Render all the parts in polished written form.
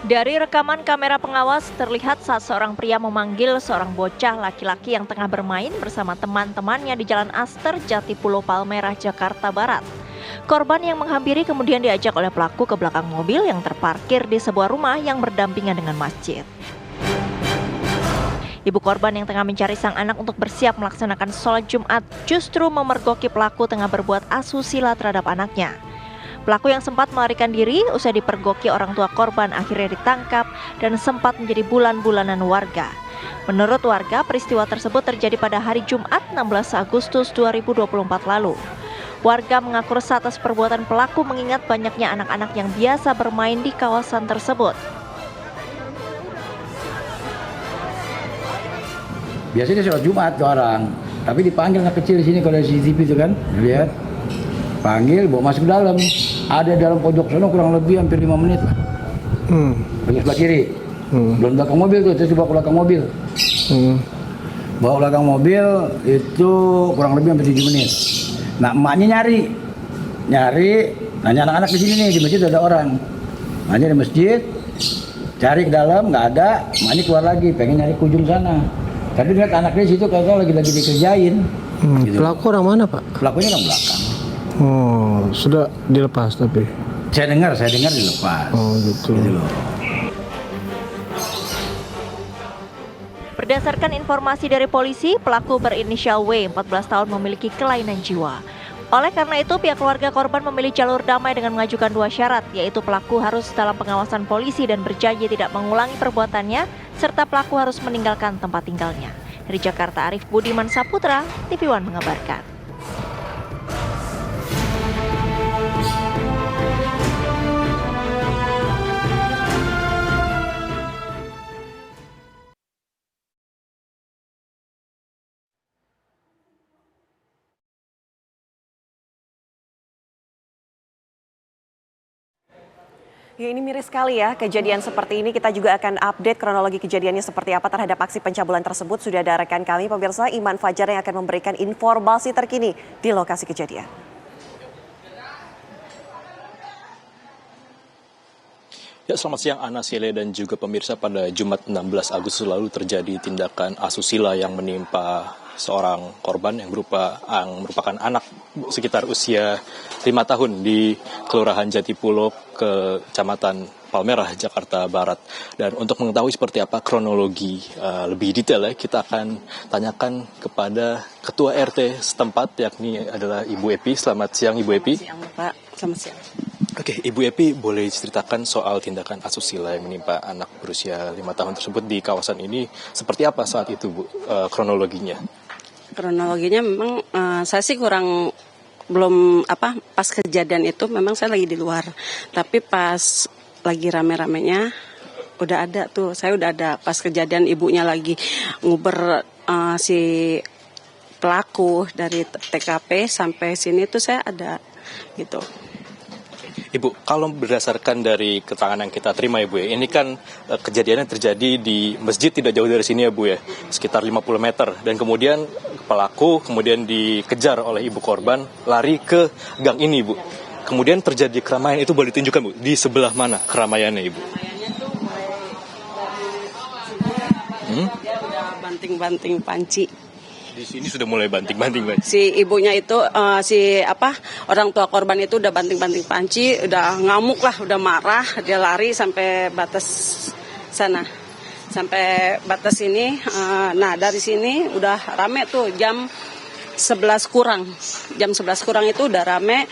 Dari rekaman kamera pengawas terlihat saat seorang pria memanggil seorang bocah laki-laki yang tengah bermain bersama teman-temannya di Jalan Aster, Jatipulo, Palmerah, Jakarta Barat. Korban yang menghampiri kemudian diajak oleh pelaku ke belakang mobil yang terparkir di sebuah rumah yang berdampingan dengan masjid. Ibu korban yang tengah mencari sang anak untuk bersiap melaksanakan sholat Jumat justru memergoki pelaku tengah berbuat asusila terhadap anaknya. Pelaku yang sempat melarikan diri usai dipergoki orang tua korban akhirnya ditangkap dan sempat menjadi bulan-bulanan warga. Menurut warga, peristiwa tersebut terjadi pada hari Jumat 16 Agustus 2024 lalu. Warga mengaku resah atas perbuatan pelaku mengingat banyaknya anak-anak yang biasa bermain di kawasan tersebut. Biasanya sholat Jumat ke orang, tapi dipanggil anak kecil di sini kalau di CCTV itu kan, lihat, panggil, bawa masuk ke dalam. Ada dalam pojok sana kurang lebih hampir 5 menit lah. Bagian sebelah kiri. Belum belakang mobil tuh, terus dibawa ke belakang mobil. Bawa belakang mobil itu kurang lebih hampir 7 menit. Nah, emaknya nyari, nanya anak-anak di sini nih, di masjid ada orang. Emaknya di masjid, cari ke dalam, nggak ada, emaknya keluar lagi, pengen nyari ke ujung sana. Tadi lihat anaknya di situ kalau lagi dikerjain. Gitu. Pelaku orang mana, Pak? Pelakunya orang belakang. Oh, sudah dilepas tapi. Saya dengar dilepas. Oh, gitu. Loh. Berdasarkan informasi dari polisi, pelaku berinisial W, 14 tahun, memiliki kelainan jiwa. Oleh karena itu, pihak keluarga korban memilih jalur damai dengan mengajukan 2 syarat, yaitu pelaku harus dalam pengawasan polisi dan berjanji tidak mengulangi perbuatannya, serta pelaku harus meninggalkan tempat tinggalnya. Dari Jakarta, Arif Budiman Saputra, TV One mengabarkan. Ya, ini miris sekali ya kejadian seperti ini. Kita juga akan update kronologi kejadiannya seperti apa terhadap aksi pencabulan tersebut. Sudah ada rekan kami pemirsa Iman Fajar yang akan memberikan informasi terkini di lokasi kejadian. Ya, selamat siang Ana, Sile, dan juga pemirsa. Pada Jumat 16 Agustus lalu terjadi tindakan asusila yang menimpa seorang korban yang merupakan anak sekitar usia 5 tahun di Kelurahan Jatipulo, Kecamatan Palmerah, Jakarta Barat. Dan untuk mengetahui seperti apa kronologi lebih detail ya, kita akan tanyakan kepada Ketua RT setempat, yakni adalah Ibu Epi. Selamat siang Ibu Epi. Selamat siang Pak, selamat siang. Oke, Ibu Epi, boleh ceritakan soal tindakan asusila yang menimpa anak berusia 5 tahun tersebut di kawasan ini seperti apa saat itu, Bu, kronologinya? Kronologinya memang saya sih belum pas kejadian itu memang saya lagi di luar. Tapi pas lagi rame-ramenya udah ada tuh, saya udah ada pas kejadian ibunya lagi nguber si pelaku dari TKP sampai sini tuh saya ada gitu. Ibu, kalau berdasarkan dari keterangan yang kita terima ya Bu ya, ini kan kejadiannya terjadi di masjid tidak jauh dari sini ya Bu ya, sekitar 50 meter. Dan kemudian pelaku kemudian dikejar oleh ibu korban, lari ke gang ini Bu. Kemudian terjadi keramaian, itu boleh ditunjukkan Bu, di sebelah mana keramaiannya Ibu? Keramaiannya tuh mulai dia udah banting-banting panci. Di sini sudah mulai banting-banting. Si ibunya itu, orang tua korban itu udah banting-banting panci, udah ngamuk lah, udah marah, dia lari sampai batas sana. Sampai batas ini, nah dari sini udah rame tuh jam 11 kurang. Jam 11 kurang itu udah rame,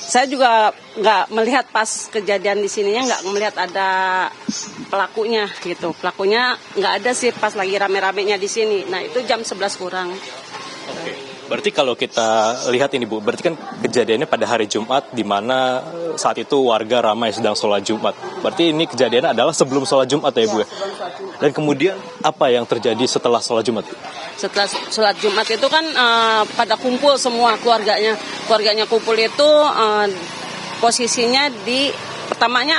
saya juga nggak melihat pas kejadian di sininya, nggak melihat ada pelakunya gitu. Pelakunya nggak ada sih pas lagi rame-ramenya di sini. Nah itu jam 11 kurang. Oke. Berarti kalau kita lihat ini Bu, berarti kan kejadiannya pada hari Jumat di mana saat itu warga ramai sedang sholat Jumat. Berarti ini kejadiannya adalah sebelum sholat Jumat ya Bu ya? Dan kemudian apa yang terjadi setelah sholat Jumat? Setelah sholat Jumat itu kan pada kumpul semua keluarganya. Keluarganya kumpul itu posisinya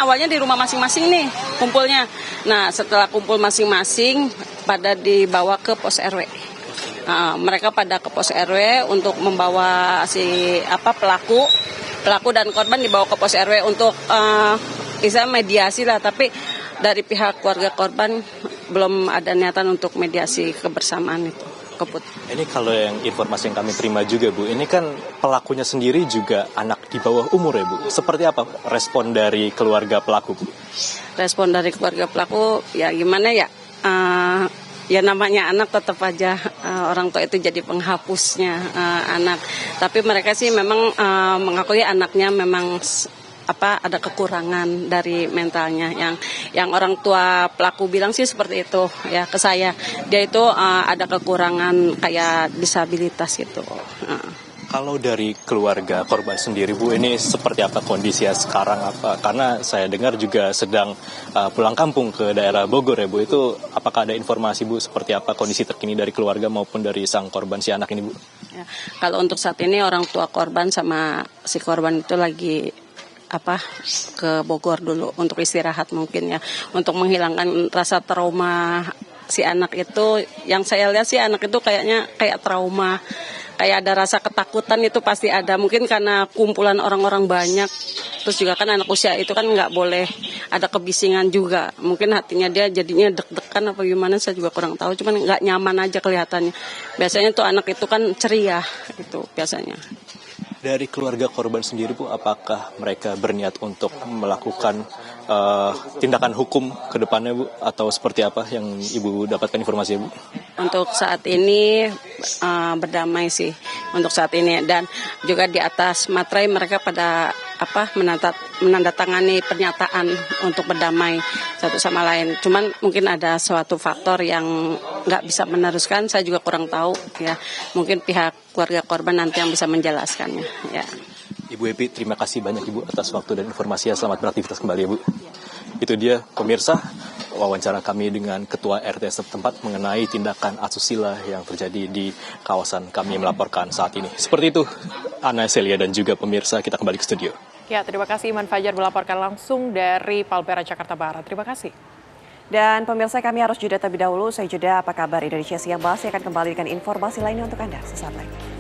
awalnya di rumah masing-masing nih kumpulnya. Nah setelah kumpul masing-masing pada dibawa ke pos RW. Mereka pada ke pos RW untuk membawa pelaku dan korban dibawa ke pos RW untuk bisa mediasi lah, tapi dari pihak keluarga korban belum ada niatan untuk mediasi kebersamaan itu. Keput. Ini kalau yang informasi yang kami terima juga Bu, ini kan pelakunya sendiri juga anak di bawah umur ya Bu. Seperti apa respon dari keluarga pelaku Bu? Respon dari keluarga pelaku ya gimana ya? Ya namanya anak tetap aja orang tua itu jadi penghapusnya anak. Tapi mereka sih memang mengakui anaknya memang ada kekurangan dari mentalnya, yang orang tua pelaku bilang sih seperti itu ya ke saya, dia itu ada kekurangan kayak disabilitas gitu. Kalau dari keluarga korban sendiri Bu, ini seperti apa kondisinya sekarang apa? Karena saya dengar juga sedang pulang kampung ke daerah Bogor ya Bu, itu apakah ada informasi Bu seperti apa kondisi terkini dari keluarga maupun dari sang korban si anak ini Bu? Ya, kalau untuk saat ini orang tua korban sama si korban itu lagi ke Bogor dulu untuk istirahat mungkin ya, untuk menghilangkan rasa trauma si anak itu. Yang saya lihat sih anak itu kayaknya kayak trauma, kayak ada rasa ketakutan itu pasti ada, mungkin karena kumpulan orang-orang banyak, terus juga kan anak usia itu kan nggak boleh ada kebisingan juga, mungkin hatinya dia jadinya deg-degan apa gimana saya juga kurang tahu, cuman nggak nyaman aja kelihatannya. Biasanya tuh anak itu kan ceria itu biasanya. Dari keluarga korban sendiri Bu, apakah mereka berniat untuk melakukan tindakan hukum ke depannya Bu, atau seperti apa yang Ibu dapatkan informasi Bu? Untuk saat ini berdamai sih untuk saat ini, dan juga di atas materai mereka pada menandatangani pernyataan untuk berdamai satu sama lain. Cuman mungkin ada suatu faktor yang nggak bisa meneruskan, saya juga kurang tahu ya. Mungkin pihak keluarga korban nanti yang bisa menjelaskannya ya. Ibu Epi, terima kasih banyak Ibu atas waktu dan informasinya. Selamat beraktivitas kembali ya Bu. Itu dia pemirsa wawancara kami dengan Ketua RT setempat mengenai tindakan asusila yang terjadi di kawasan kami melaporkan saat ini. Seperti itu, Ana Celia dan juga pemirsa, kita kembali ke studio. Ya, terima kasih Iman Fajar melaporkan langsung dari Palmera, Jakarta Barat. Terima kasih. Dan pemirsa, kami harus jeda terlebih dahulu. Saya jeda, apa kabar Indonesia Siang Bahas akan kembali dengan informasi lainnya untuk Anda sesaat lagi.